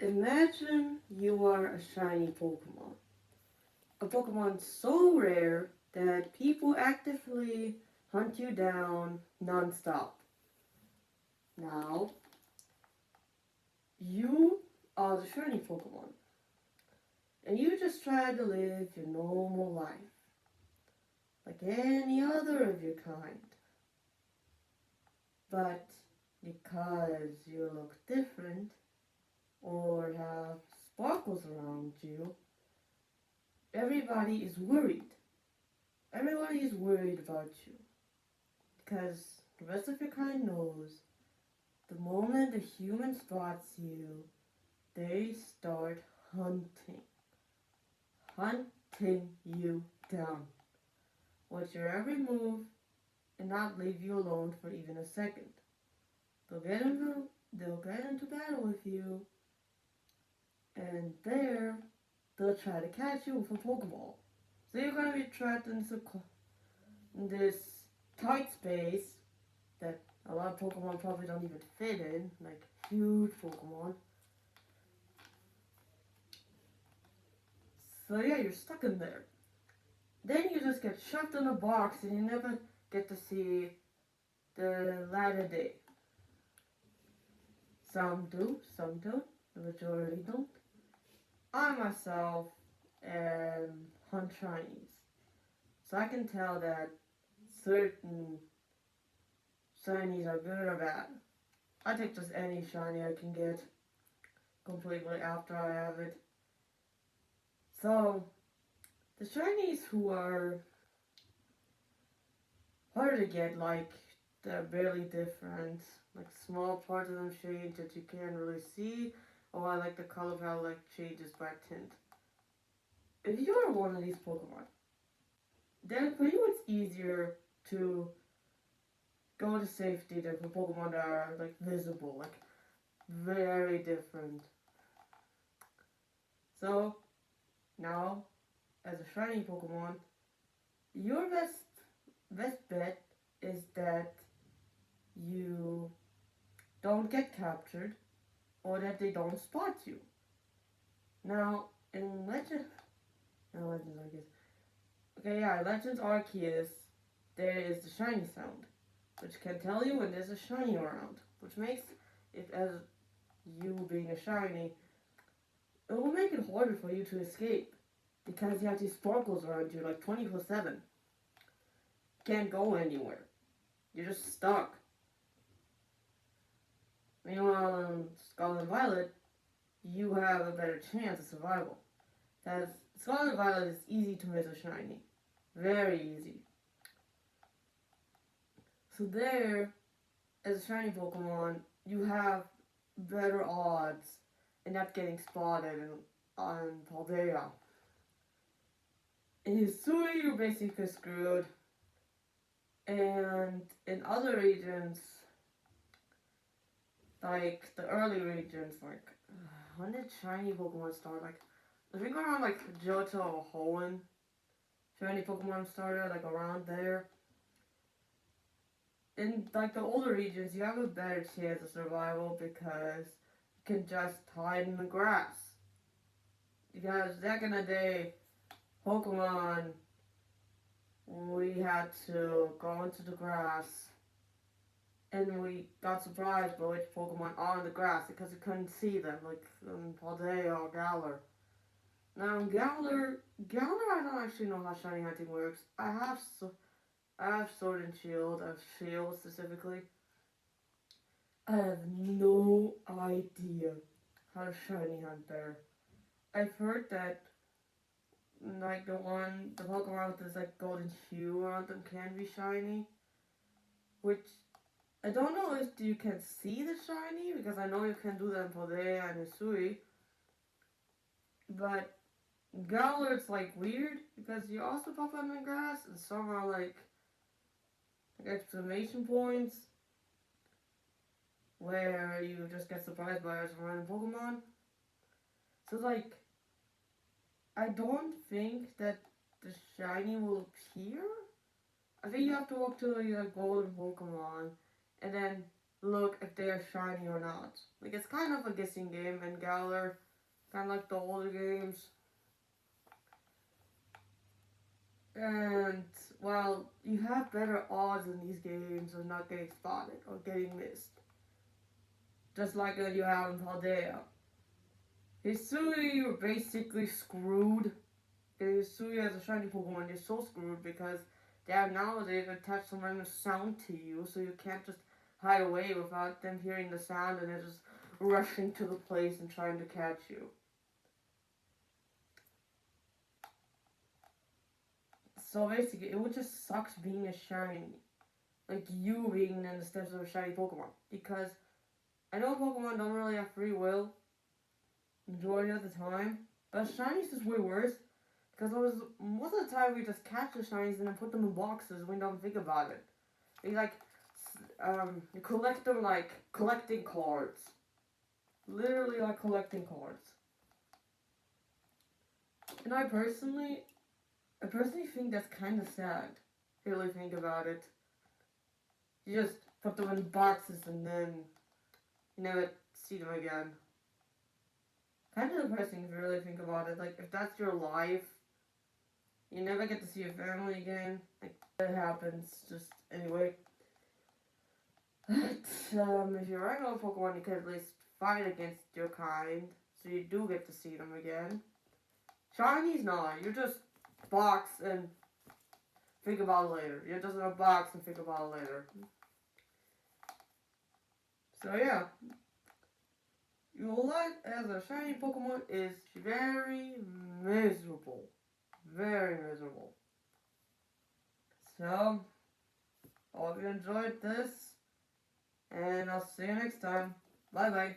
Imagine you are a shiny Pokemon. A Pokemon so rare that people actively hunt you down non-stop. Now, you are the shiny Pokemon, and you just try to live your normal life, like any other of your kind. But because you look different, or have sparkles around you, everybody is worried. Everybody is worried about you because the rest of your kind knows the moment a human spots you, they start hunting. Hunting you down. Watch your every move and not leave you alone for even a second. They'll get into battle with you, and there they'll try to catch you with a Pokeball. So you're gonna be trapped in this tight space that a lot of Pokemon probably don't even fit in, like huge Pokemon. So yeah, you're stuck in there. Then you just get shoved in a box and you never get to see the light of day. Some do, some don't, the majority don't. I myself hunt shinies. So I can tell that certain shinies are good or bad. I take just any shiny I can get completely after I have it. So, the shinies who are hard to get, like they're barely different, like small parts of them change that you can't really see, or I like the color palette like changes by tint. If you're one of these Pokemon, then for you it's easier to go to safety than for Pokemon that are like visible, like very different. So now, as a shiny Pokemon, your best bet is that you don't get captured or that they don't spot you. Now, in Legends Arceus. Okay, yeah, Legends Arceus, there is the shiny sound, which can tell you when there's a shiny around, which makes it, as you being a shiny, it will make it harder for you to escape because you have these sparkles around you like 24/7. Can't go anywhere. You're just stuck. Meanwhile, in Scarlet and Violet, you have a better chance of survival. Because Scarlet and Violet is easy to miss a shiny. Very easy. So there, as a shiny Pokemon, you have better odds in not getting spotted on Paldea. In Hisui, you're basically screwed. And in other regions, like the early regions, like when did shiny Pokemon start? Like I think around like Johto or Hoenn, shiny Pokemon started like around there. In like the older regions, you have a better chance of survival because you can just hide in the grass. Because back in the day, Pokemon, we had to go into the grass and we got surprised by which Pokemon are in the grass because we couldn't see them, like Paldea or Galar. Now Galar, I don't actually know how shiny hunting works. I have Sword and Shield, I have Shield specifically. I have no idea how to shiny hunt there. I've heard that like the Pokemon with this like golden hue around them can be shiny, which I don't know if you can see the shiny because I know you can do that in Paldea and Hisui, but Galar it's like weird because you also pop up in the grass and some are like exclamation points where you just get surprised by a random Pokemon. So like I don't think that the shiny will appear. I think you have to walk to your golden Pokemon and then look if they are shiny or not. Like, it's kind of a guessing game in Galar, kind of like the older games. And, well, you have better odds in these games of not getting spotted or getting missed. Just like you have in Paldea. Hisui, you're basically screwed. Hisui as a shiny Pokemon, you're so screwed because they have nowadays attached some random sound to you, so you can't just hide away without them hearing the sound and they're just rushing to the place and trying to catch you. So basically, it would just sucks being a shiny. Like you being in the steps of a shiny Pokemon. Because I know Pokemon don't really have free will majority of the time, but shinies is way worse. Because most of the time we just catch the shinies and then put them in boxes and we don't think about it. We like, you collect them like collecting cards. Literally like collecting cards. And I personally think that's kind of sad. If you really think about it. You just put them in boxes and then you never see them again. Kind of depressing if you really think about it. Like, if that's your life, you never get to see your family again. Like, that happens just anyway. But, if you're a regular Pokemon, you can at least fight against your kind. So you do get to see them again. Shinies, not. You're just box and think about it later. You're just in a box and think about it later. So yeah. Your life as a shiny Pokemon is very miserable. Very miserable. So, I hope you enjoyed this. And I'll see you next time. Bye bye.